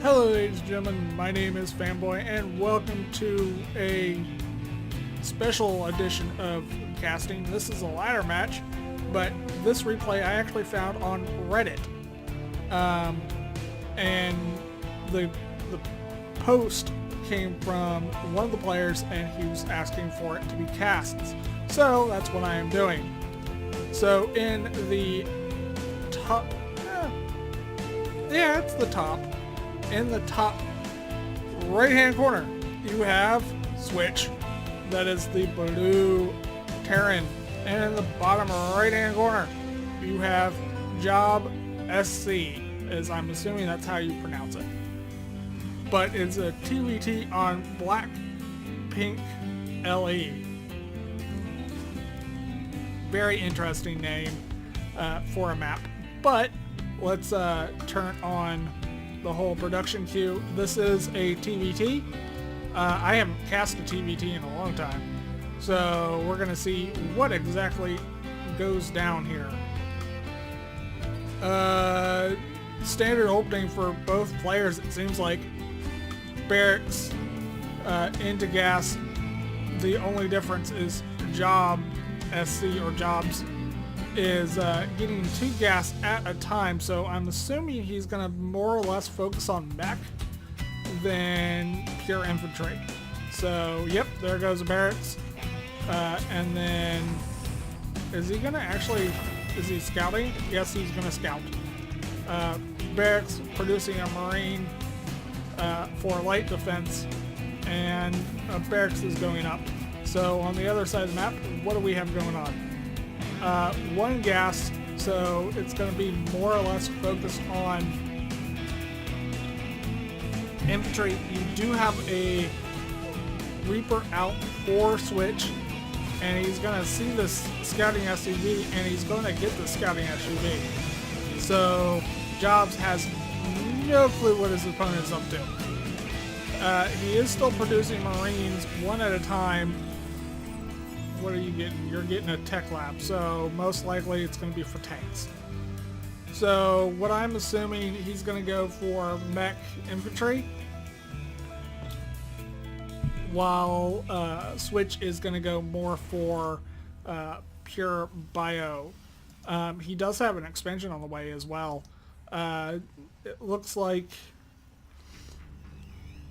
Hello ladies and gentlemen, my name is Fanboy and welcome to a special edition of casting. This is a ladder match, but this replay I actually found on Reddit. And the post came from one of the players and he was asking for it to be casts. So that's what I am doing. So in the top, it's the top. In the top right hand corner, you have SwitCh, that is the blue Terran. And in the bottom right hand corner, you have Jobsc, as I'm assuming that's how you pronounce it. But it's a TVT on Blackpink LE. Very interesting name for a map. But let's turn on the whole production queue. This is a TVT. I haven't cast a TVT in a long time, so we're gonna see what exactly goes down here. Standard opening for both players, it seems like. Barracks into gas. The only difference is Jobsc or Jobs is getting 2 gas at a time, so I'm assuming he's going to more or less focus on mech than pure infantry. So, yep, there goes the barracks. And then, is he going to actually, is he scouting? Yes, he's going to scout. Barracks producing a marine for light defense, and barracks is going up. So, on the other side of the map, what do we have going on? 1 gas, so it's going to be more or less focused on infantry. You do have a Reaper out for SwitCh, and he's going to see this scouting SUV, and he's going to get the scouting SUV. So Jobs has no clue what his opponent is up to. He is still producing Marines 1 at a time. What are you getting? You're getting a tech lab, so most likely it's going to be for tanks. So what I'm assuming, he's going to go for mech infantry, while SwitCh is going to go more for pure bio. He does have an expansion on the way as well. It looks like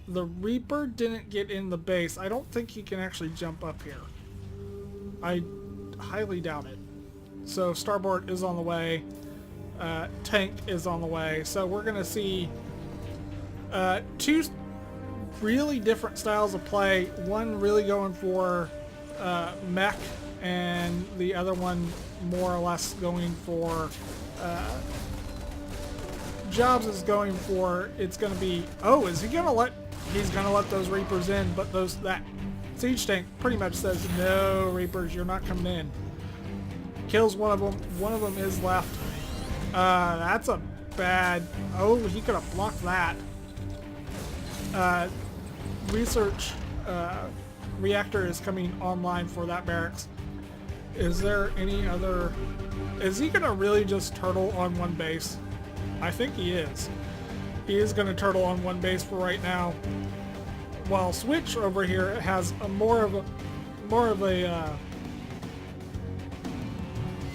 the Reaper didn't get in the base. I don't think he can actually jump up here. I highly doubt it. So starboard is on the way. Tank is on the way. So we're going to see 2 really different styles of play. One really going for mech, and the other one more or less going for Jobs is going for, it's going to be, oh, is he going to let, he's going to let those Reapers in, but that siege tank pretty much says, no, Reapers, you're not coming in. Kills one of them. One of them is left. That's a bad... Oh, he could have blocked that. Research reactor is coming online for that barracks. Is there any other... Is he going to really just turtle on 1 base? I think he is. He is going to turtle on 1 base for right now. While SwitCh over here has a more of a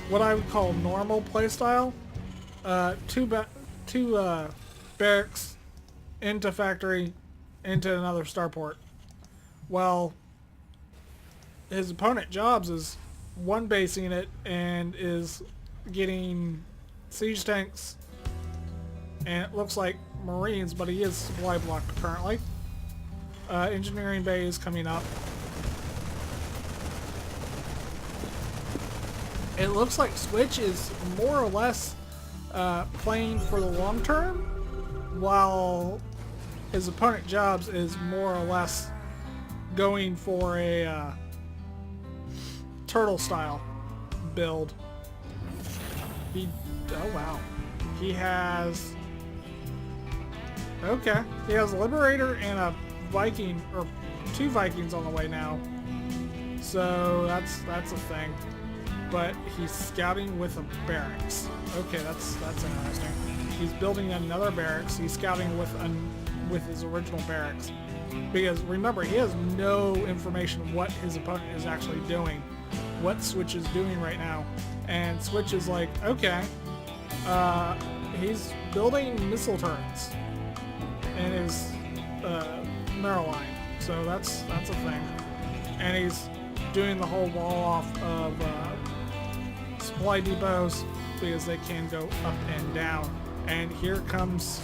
what I would call normal playstyle. 2 barracks into factory into another starport. While his opponent Jobs is 1 basing it and is getting siege tanks, and it looks like Marines, but he is supply blocked currently. Engineering bay is coming up. It looks like SwitCh is more or less playing for the long term, while his opponent Jobs is more or less going for a turtle style build. Oh wow. He has... Okay. He has a Liberator and a Viking, or 2 Vikings on the way now. So that's a thing. But he's scouting with a barracks. Okay, that's interesting. He's building another barracks. He's scouting with his original barracks. Because remember, he has no information what his opponent is actually doing, what SwitCh is doing right now. And SwitCh is like, okay, he's building missile turrets in his mirror line. So that's a thing. And he's doing the whole wall off of supply depots because they can go up and down. And here comes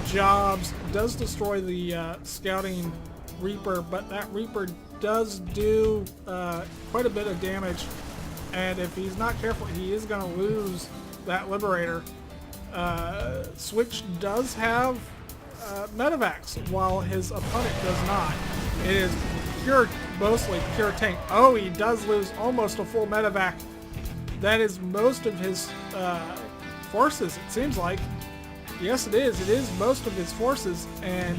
Jobs. Does destroy the scouting Reaper, but that Reaper does do quite a bit of damage. And if he's not careful, he is going to lose that Liberator. SwitCh does have medevacs, while his opponent does not. It is mostly pure tank. Oh, he does lose almost a full medevac. That is most of his forces, it seems like. Yes, it is. It is most of his forces, and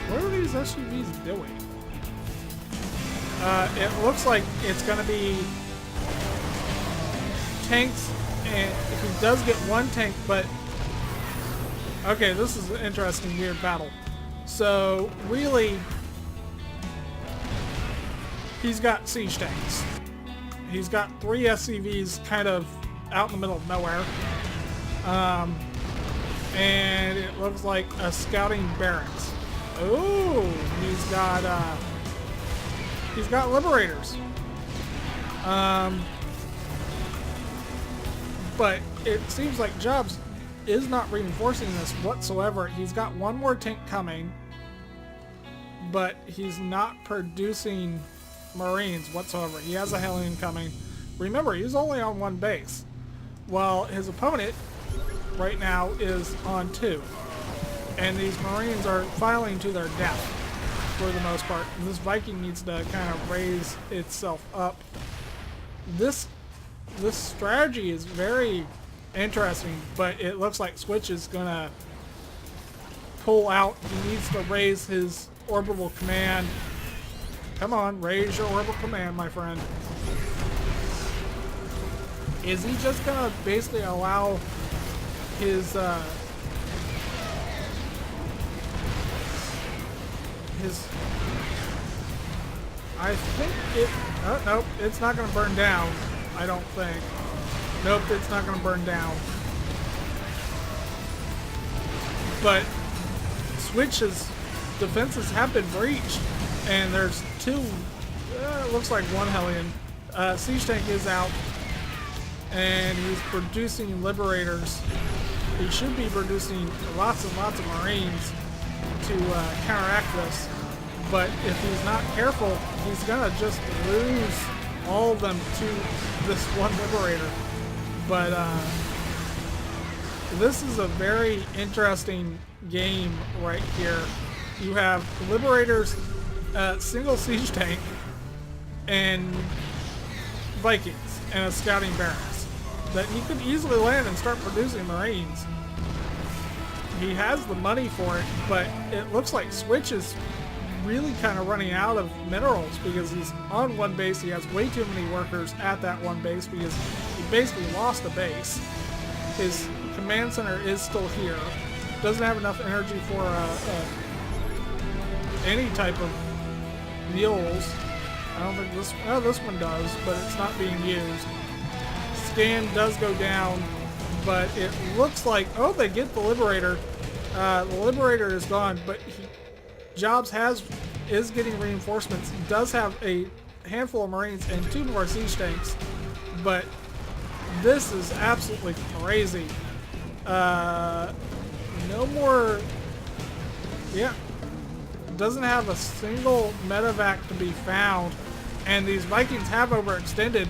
what are these SUVs doing? It looks like it's going to be tanks, and he does get one tank, but okay, this is an interesting, weird battle. So really, he's got siege tanks. He's got 3 SCVs kind of out in the middle of nowhere. And it looks like a scouting barracks. Oh, he's got Liberators. But it seems like Jobs is not reinforcing this whatsoever. He's got one more tank coming, but he's not producing Marines whatsoever. He has a Hellion coming. Remember, he's only on 1 base, while his opponent right now is on 2. And these Marines are filing to their death for the most part. This Viking needs to kind of raise itself up. This strategy is very interesting, but it looks like SwitCh is gonna pull out. He needs to raise his orbital command. Come on, raise your orbital command, my friend. Is he just gonna basically allow his I think it, oh, nope, it's not gonna burn down, I don't think. Nope, it's not gonna burn down. But SwitCh's defenses have been breached, and there's 2, it looks like 1 Hellion. Siege tank is out, and he's producing Liberators. He should be producing lots and lots of Marines to counteract this. But if he's not careful, he's gonna just lose all of them to this 1 Liberator. But this is a very interesting game right here. You have Liberators, single siege tank, and Vikings, and a scouting barracks that he could easily land and start producing Marines. He has the money for it, but it looks like SwitCh is really kind of running out of minerals because he's on 1 base. He has way too many workers at that 1 base because he basically lost a base. His command center is still here. Doesn't have enough energy for any type of mules. I don't think this one does, but it's not being used. Scan does go down, but it looks like, oh, they get the Liberator. The Liberator is gone, but Jobs is getting reinforcements. He does have a handful of Marines and 2 more siege tanks, but this is absolutely crazy. No more, yeah, doesn't have a single medevac to be found, and these Vikings have overextended.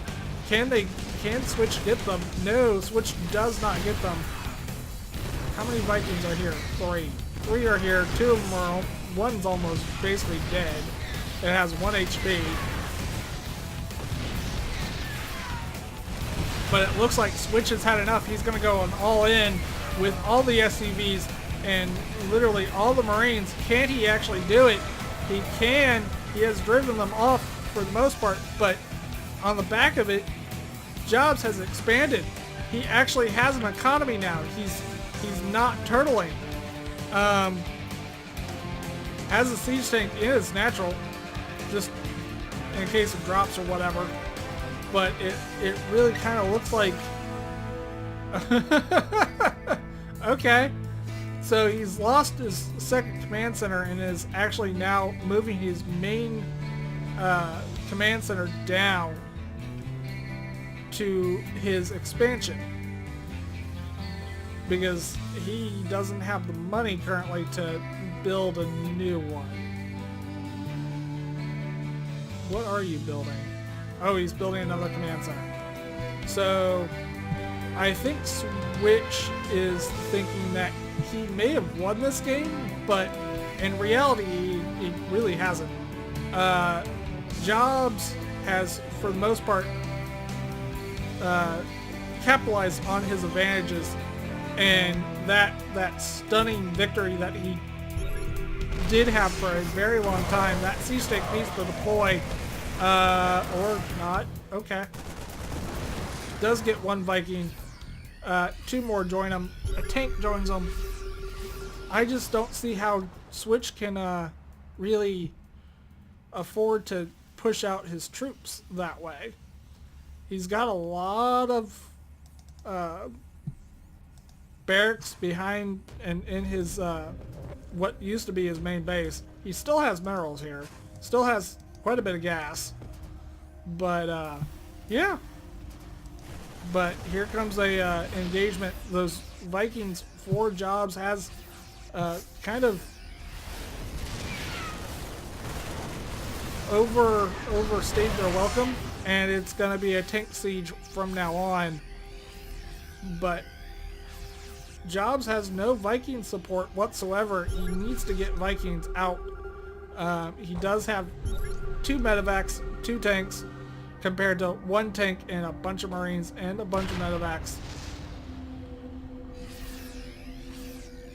Can SwitCh get them? No, SwitCh does not get them. How many Vikings are here? 3. 3 are here. 2 of them are, one's almost basically dead. It has 1 HP. But it looks like SwitCh has had enough. He's going to go all in with all the SCVs and literally all the Marines. Can he actually do it? He can. He has driven them off for the most part, but on the back of it, Jobs has expanded. He actually has an economy now. He's not turtling. Has a siege tank in his natural, just in case it drops or whatever. But it really kind of looks like... Okay. So he's lost his second command center and is actually now moving his main command center down to his expansion. Because he doesn't have the money currently to build a new one. What are you building? Oh, he's building another command center. So I think SwitCh is thinking that he may have won this game, but in reality, he really hasn't. Jobs has, for the most part, capitalized on his advantages, and that stunning victory that he did have for a very long time. That siege tank needs to deploy, or not. Okay. Does get one Viking. Two more join him. A tank joins him. I just don't see how SwitCh can really afford to push out his troops that way. He's got a lot of barracks behind and in his what used to be his main base. He still has minerals here. Still has quite a bit of gas. But yeah. But here comes a engagement. Those Vikings, 4 Jobs has kind of overstayed their welcome, and it's going to be a tank siege from now on. But Jobs has no Viking support whatsoever. He needs to get Vikings out. He does have 2 medevacs, 2 tanks, compared to 1 tank and a bunch of Marines and a bunch of medevacs.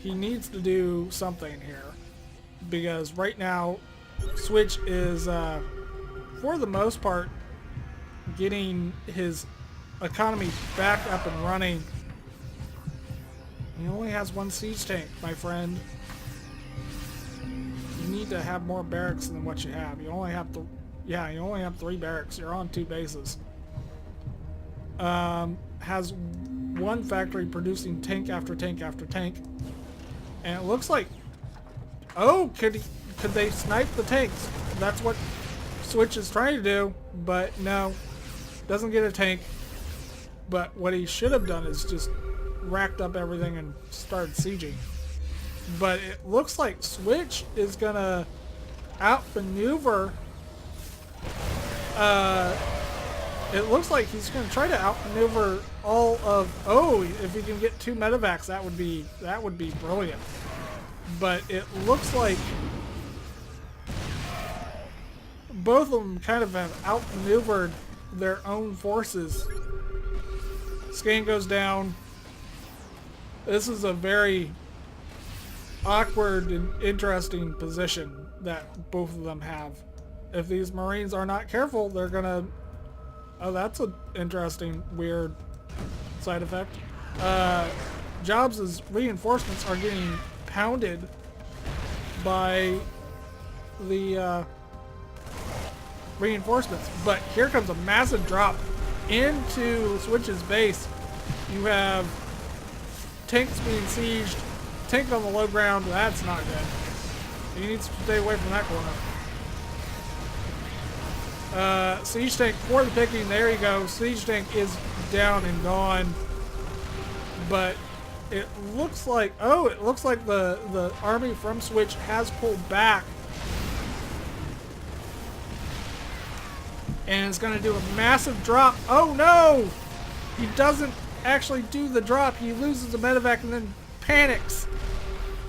He needs to do something here, because right now SwitCh is, for the most part, getting his economy back up and running. He only has 1 siege tank, my friend. You need to have more barracks than what you have. You only have to... Yeah, you only have 3 barracks. You're on 2 bases. Has 1 factory producing tank after tank after tank. And it looks like... Oh, could they snipe the tanks? That's what SwitCh is trying to do. But no. Doesn't get a tank. But what he should have done is just racked up everything and started sieging. But it looks like SwitCh is going to outmaneuver... it looks like he's going to try to outmaneuver all of... Oh, if he can get 2 medevacs, that would be brilliant. But it looks like both of them kind of have outmaneuvered their own forces. Scan goes down. This is a very awkward and interesting position that both of them have. If these Marines are not careful, they're gonna... Oh, that's an interesting, weird side effect. Jobs' reinforcements are getting pounded by the reinforcements. But here comes a massive drop into SwitCh's base. You have tanks being sieged, tank on the low ground. That's not good. He needs to stay away from that corner. Siege tank for the picking. There you go. Siege tank is down and gone. But it looks like... Oh, it looks like the army from SwitCh has pulled back. And it's going to do a massive drop. Oh, no! He doesn't actually do the drop. He loses the medevac and then panics.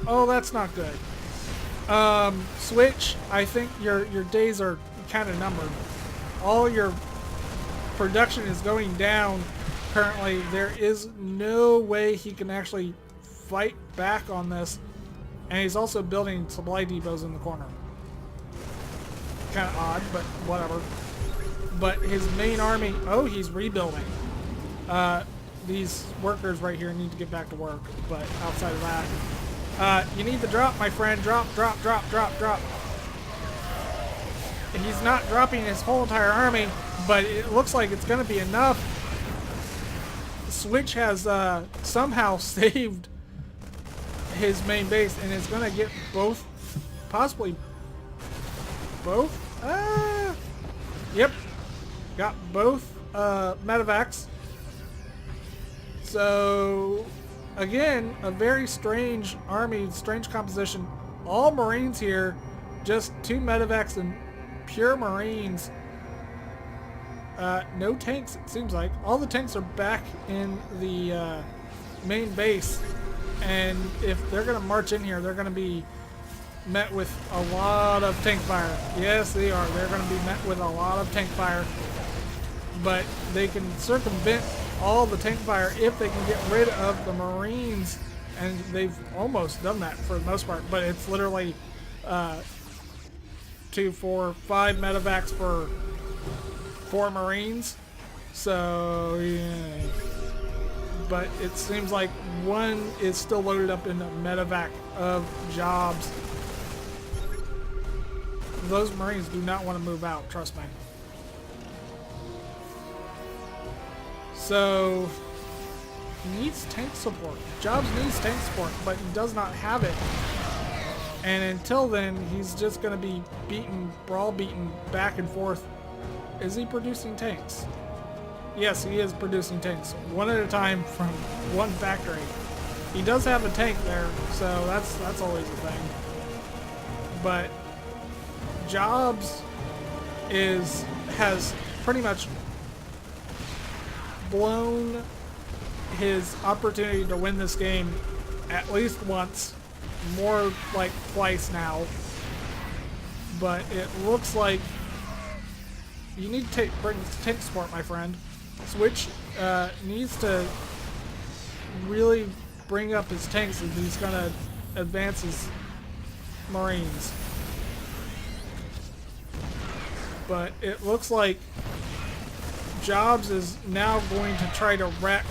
Oh, that's not good. SwitCh, I think your days are kind of numbered. All your production is going down currently. There is no way he can actually fight back on this. And he's also building supply depots in the corner. Kind of odd, but whatever. but his main army, oh, he's rebuilding. These workers right here need to get back to work, but outside of that, you need to drop, my friend. Drop, drop, drop, drop, drop. He's not dropping his whole entire army, but it looks like it's going to be enough. SwitCh has somehow saved his main base, and is going to get both, possibly both. Yep, got both medevacs. So again, a very strange army, strange composition. All Marines here, just 2 medevacs and pure Marines. No tanks, it seems like. All the tanks are back in the main base, and if they're going to march in here, they're going to be met with a lot of tank fire. Yes, they are. They're going to be met with a lot of tank fire, but they can circumvent all the tank fire if they can get rid of the Marines, and they've almost done that for the most part, but it's literally 2, 4, 5 medevacs for 4 Marines. So yeah, but it seems like one is still loaded up in a medevac of Jobs. Those Marines do not want to move out, trust me. So he needs tank support. Jobs needs tank support, but he does not have it. And until then, he's just going to be beaten, brawl beaten back and forth. Is he producing tanks? Yes, he is producing tanks, one at a time from one factory. He does have a tank there, so that's always a thing. But Jobs has pretty much blown his opportunity to win this game at least once, more like twice now. But it looks like you need to bring tank support, my friend. SwitCh needs to really bring up his tanks if he's going to advance his Marines. But it looks like Jobs is now going to try to wreck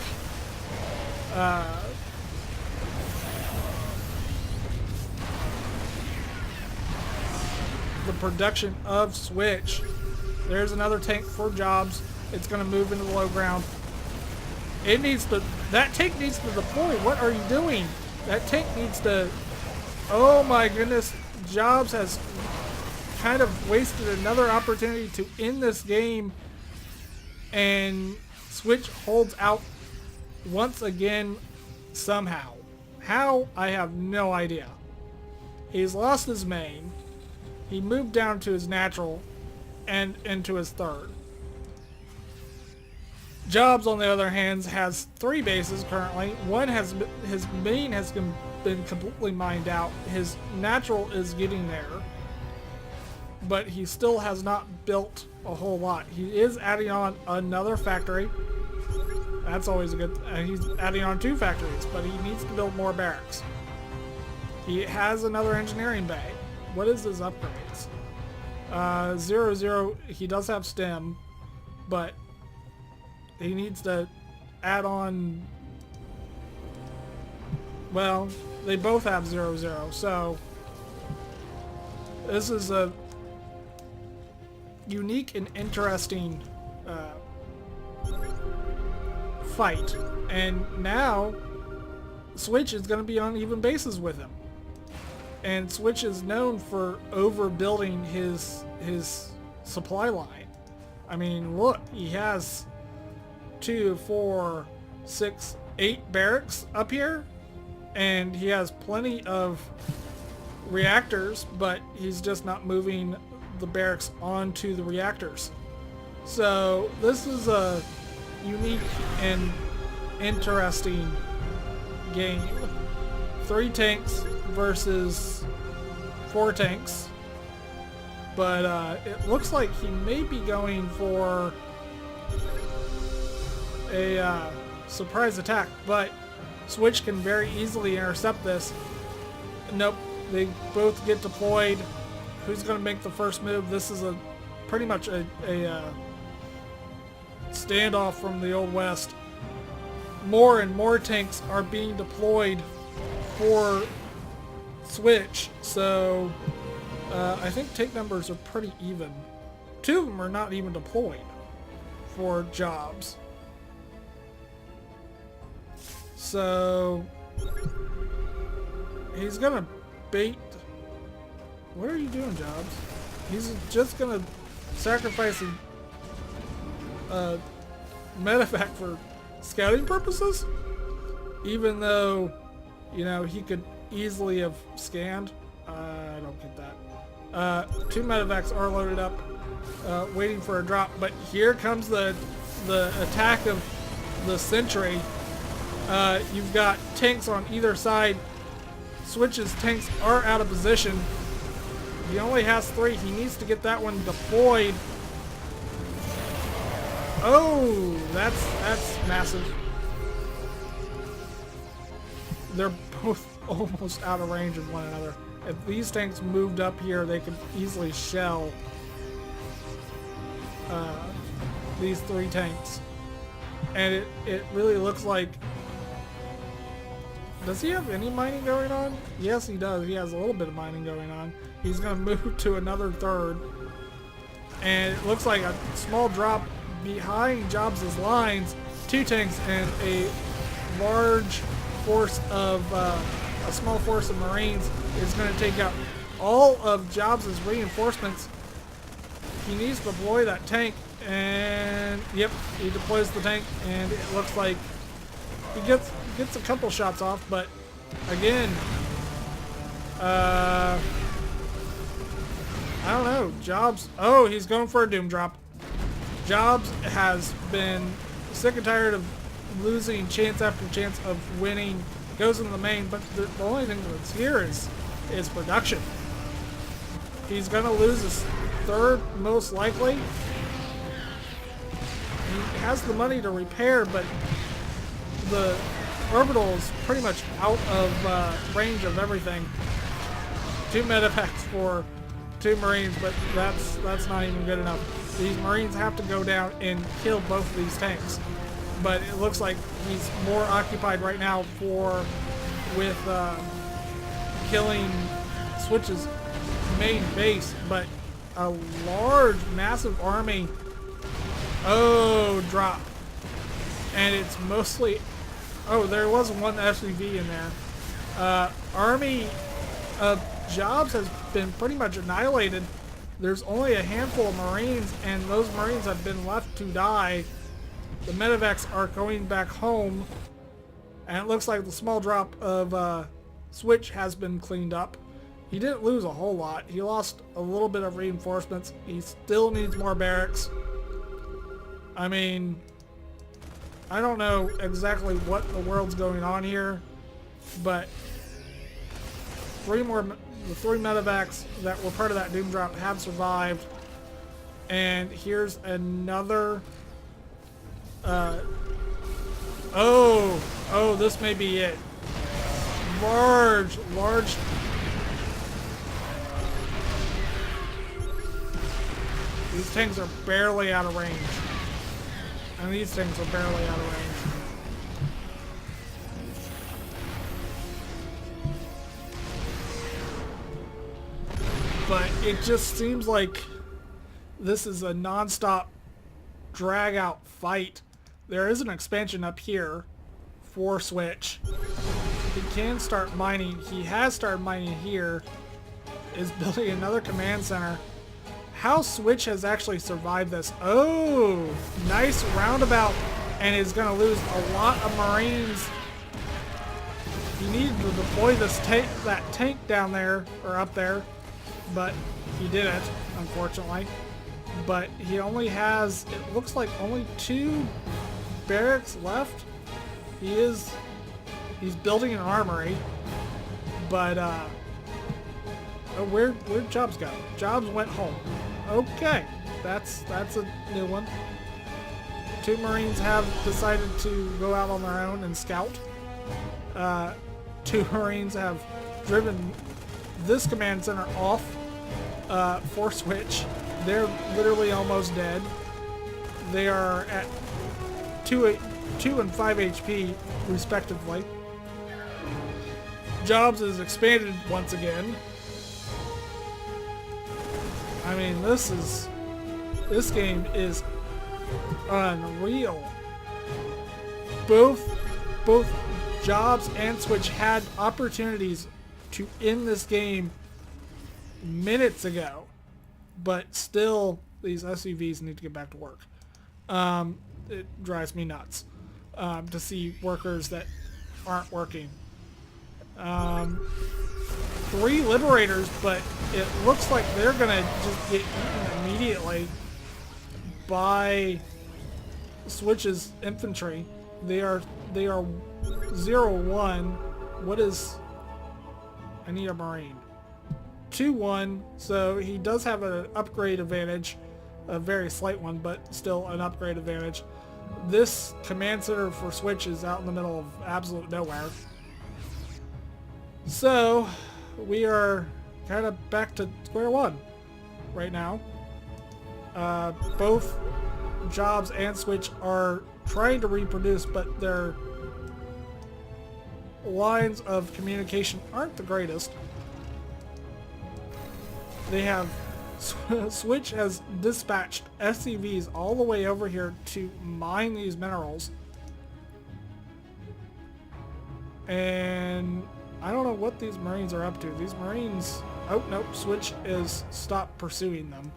the production of SwitCh. There's another tank for Jobs. It's going to move into the low ground. It needs to... That tank needs to deploy. What are you doing? That tank needs to... Oh my goodness. Jobs has kind of wasted another opportunity to end this game. And SwitCh holds out once again somehow. How? I have no idea. He's lost his main. He moved down to his natural and into his third. Jobs, on the other hand, has 3 bases currently. One has... His main has been completely mined out. His natural is getting there. But he still has not built a whole lot. He is adding on another factory. That's always a good... he's adding on 2 factories, but he needs to build more barracks. He has another engineering bay. What is his upgrades? 0-0. He does have STEM, but he needs to add on... Well, they both have 0-0, so this is a unique and interesting fight. And now SwitCh is going to be on even bases with him. And SwitCh is known for overbuilding his supply line. I mean, look, he has 2, 4, 6, 8 barracks up here, and he has plenty of reactors, but he's just not moving the barracks onto the reactors. So this is a unique and interesting game. 3 tanks versus 4 tanks, but it looks like he may be going for a surprise attack, but SwitCh can very easily intercept this. Nope, they both get deployed. Who's going to make the first move? This is pretty much a standoff from the Old West. More and more tanks are being deployed for SwitCh, so I think tank numbers are pretty even. 2 of them are not even deployed for jobs. So he's gonna bait. What are you doing, Jobs? He's just gonna sacrifice a medevac for scouting purposes, even though, you know, he could easily have scanned. I don't get that. 2 medevacs are loaded up, waiting for a drop, but here comes the attack of the Sentry. You've got tanks on either side. SwitCh's tanks are out of position. He only has 3. He needs to get that one deployed. Oh, that's massive. They're both almost out of range of one another. If these tanks moved up here, they could easily shell these 3 tanks. And it really looks like... Does he have any mining going on? Yes, he does. He has a little bit of mining going on. He's going to move to another third. And it looks like a small drop behind Jobs' lines. 2 tanks and a large force of... a small force of Marines is going to take out all of Jobs' reinforcements. He needs to deploy that tank, and yep, he deploys the tank, and it looks like he gets a couple shots off, but again, I don't know. Jobs, oh, he's going for a doom drop. Jobs has been sick and tired of losing chance after chance of winning. Goes into the main, but the only thing that's here is production. He's gonna lose his 3rd most likely. He has the money to repair, but the orbital is pretty much out of range of everything. 2 medevacs for 2 Marines, but that's not even good enough. These Marines have to go down and kill both of these tanks. But it looks like he's more occupied right now with killing SwitCh's main base, but a large, massive army. Oh, drop. And it's mostly... Oh, there was 1 SUV in there. Army of Jobs has been pretty much annihilated. There's only a handful of Marines, and those Marines have been left to die. The medevacs are going back home, and it looks like the small drop of SwitCh has been cleaned up. He didn't lose a whole lot. He lost a little bit of reinforcements. He still needs more barracks. I mean, I don't know exactly what the world's going on here, but the 3 medevacs that were part of that doom drop have survived. And here's another... Oh, this may be it. Large. These tanks are barely out of range. And these tanks are barely out of range. But it just seems like this is a non-stop drag-out fight. There is an expansion up here for SwitCh. He can start mining. He has started mining here. Is building another command center. How SwitCh has actually survived this. Oh, nice roundabout, and is going to lose a lot of Marines. He needed to deploy that tank down there, or up there, but he didn't, unfortunately. But he only has, it looks like, only 2 barracks left. He's building an armory, but oh, where'd Jobs go? Jobs went home. Okay, that's a new one. 2 Marines have decided to go out on their own and scout. 2 Marines have driven this command center off for SwitCh. They're literally almost dead. They are at 2 and 5 HP respectively. Jobs is expanded once again. I mean, this game is unreal. Both Jobs and SwitCh had opportunities to end this game minutes ago, but still these SUVs need to get back to work. It drives me nuts to see workers that aren't working. 3 Liberators, but it looks like they're gonna just get eaten immediately by SwitCh's infantry. They are 0-1. What is... I need a Marine. 2-1, so he does have an upgrade advantage. A very slight one, but still an upgrade advantage. This command center for SwitCh is out in the middle of absolute nowhere. So, we are kind of back to square one right now. Both Jobs and SwitCh are trying to reproduce, but their lines of communication aren't the greatest. They have... SwitCh has dispatched SCVs all the way over here to mine these minerals. And I don't know what these Marines are up to. These Marines... Oh, nope. SwitCh is stopped pursuing them.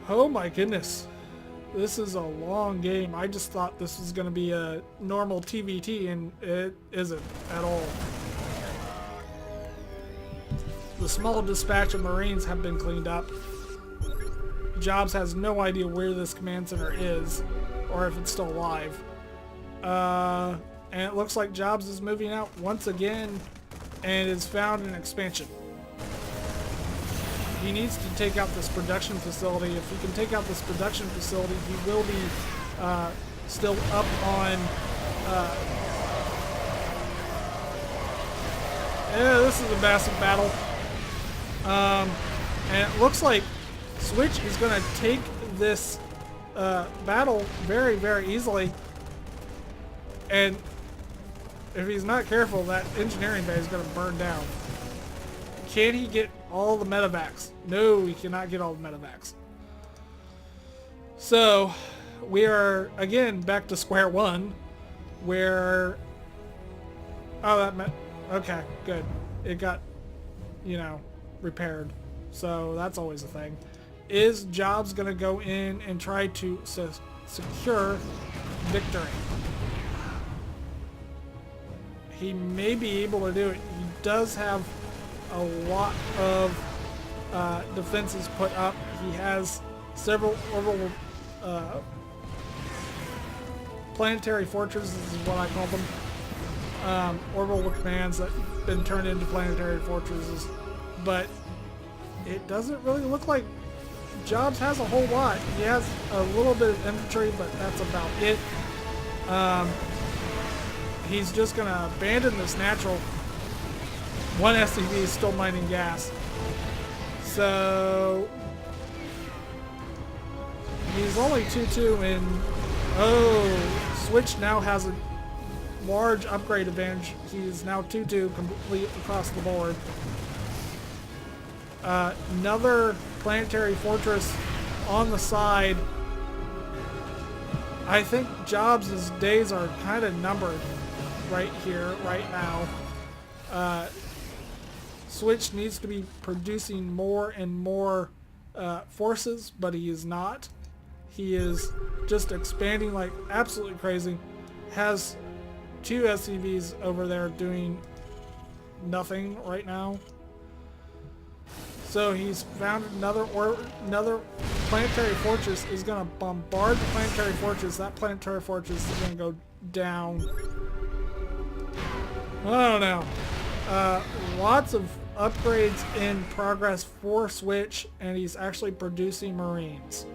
Oh my goodness. This is a long game. I just thought this was going to be a normal TVT, and it isn't at all. The small dispatch of Marines have been cleaned up. Jobs has no idea where this command center is, or if it's still alive. And it looks like Jobs is moving out once again, and has found an expansion. He needs to take out this production facility. If he can take out this production facility, he will be still up on... yeah, this is a massive battle. And it looks like SwitCh is going to take this battle very, very easily. And if he's not careful, that engineering bay is going to burn down. Can he get all the medevacs? No, he cannot get all the medevacs. So, we are, again, back to square one, where... Oh, okay, good. It got, you know, repaired. So, that's always a thing. Is Jobs going to go in and try to secure victory? He may be able to do it. He does have a lot of defenses put up. He has several orbital planetary fortresses is what I call them. Orbital commands that have been turned into planetary fortresses. But it doesn't really look like Jobs has a whole lot. He has a little bit of infantry, but that's about it. He's just going to abandon this natural. One SCV is still mining gas. So he's only 2-2 and SwitCh now has a large upgrade advantage. He's now 2-2 complete across the board. Another planetary fortress on the side. I think Jobs' days are kind of numbered right here, right now. SwitCh needs to be producing more and more forces, but he is not. He is just expanding like absolutely crazy. Has 2 SCVs over there doing nothing right now. So he's found another planetary fortress. Is going to bombard the planetary fortress. That planetary fortress is going to go down. I don't know. Lots of upgrades in progress for SwitCh, and he's actually producing Marines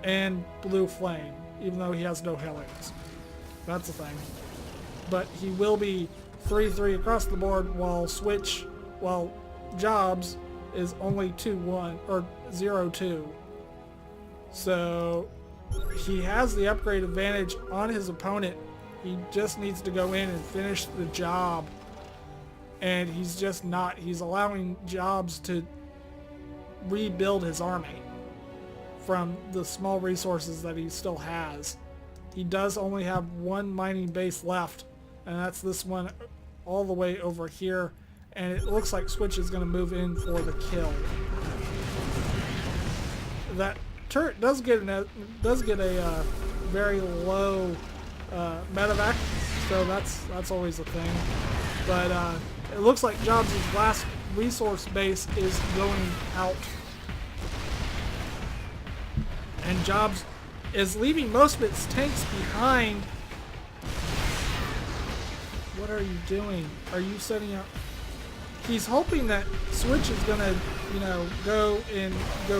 and Blue Flame, even though he has no Hellions. That's the thing. But he will be 3-3 across the board, while Jobs is only 2-1 or 0-2. So he has the upgrade advantage on his opponent. He just needs to go in and finish the job. And he's just not. He's allowing Jobs to rebuild his army from the small resources that he still has. He does only have one mining base left, and that's this one all the way over here. And it looks like SwitCh is going to move in for the kill. That turret does get a very low medevac, so that's always a thing. But it looks like Jobs' last resource base is going out, and Jobs is leaving most of its tanks behind. What are you doing? Are you setting up? He's hoping that SwitCh is gonna, go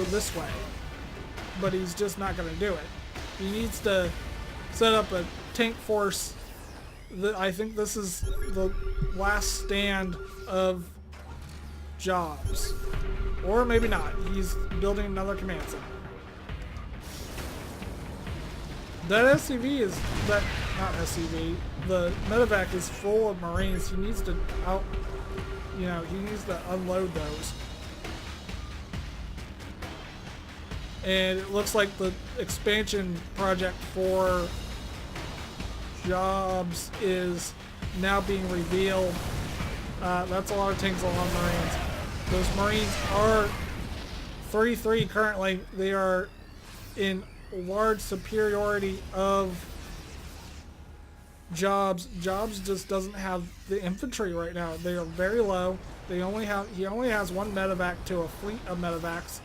this way, but he's just not gonna do it. He needs to set up a tank force. I think this is the last stand of Jobs, or maybe not. He's building another command center. That SCV is not SCV. The medevac is full of Marines. He needs to he needs to unload those. And it looks like the expansion project for Jobs is now being revealed. That's a lot of tanks, a lot of Marines. Those Marines are 3-3 currently. They are in large superiority of Jobs. Jobs just doesn't have the infantry right now. They are very low. He only has one medevac to a fleet of medevacs.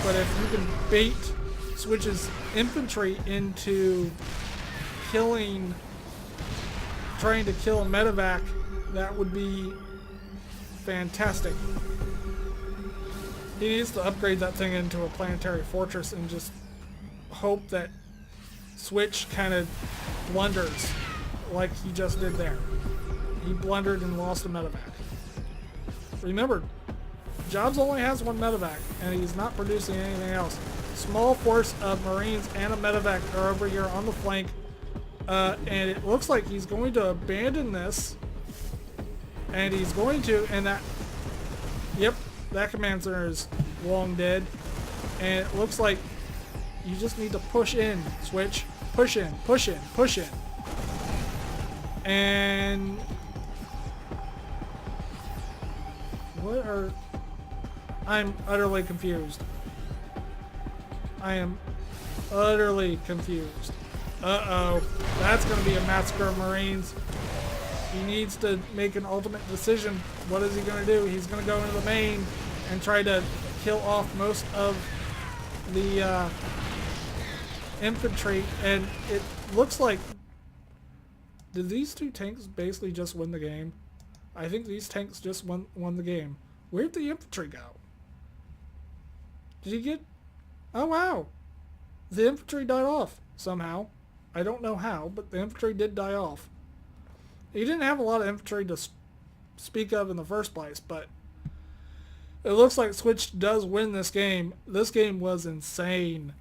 But if you can bait SwitCh's infantry into trying to kill a medevac, that would be fantastic. He needs to upgrade that thing into a planetary fortress and just hope that SwitCh kind of blunders like he just did there. He blundered and lost a medevac. Remember, Jobs only has one medevac, and he's not producing anything else. Small force of Marines and a medevac are over here on the flank, and it looks like he's going to abandon this, and he's going to, and that command center is long dead, and it looks like you just need to push in, SwitCh. Push in, push in, push in. And I'm utterly confused. I am utterly confused. Uh-oh. That's going to be a massacre of Marines. He needs to make an ultimate decision. What is he going to do? He's going to go into the main and try to kill off most of the infantry. And it looks like... Did these two tanks basically just win the game? I think these tanks just won the game. Where'd the infantry go? Did he get... Oh, wow. The infantry died off somehow. I don't know how, but the infantry did die off. He didn't have a lot of infantry to speak of in the first place, but it looks like SwitCh does win this game. This game was insane.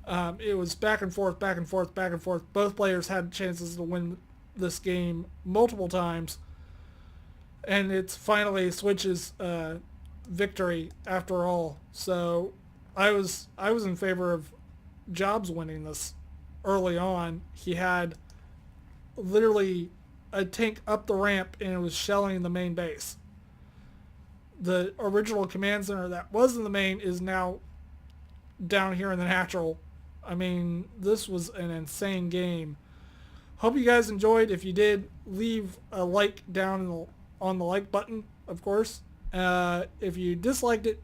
It was back and forth, back and forth, back and forth. Both players had chances to win this game multiple times. And it's finally SwitCh's victory after all. So I was in favor of Jobs winning this early on. He had literally a tank up the ramp and it was shelling the main base. The original command center that was in the main is now down here in the natural. I mean, this was an insane game. Hope you guys enjoyed. If you did, leave a like down on the like button, of course. If you disliked it,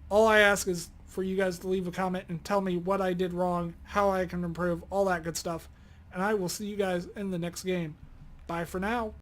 all I ask is for you guys to leave a comment and tell me what I did wrong, how I can improve, all that good stuff. And I will see you guys in the next game. Bye for now.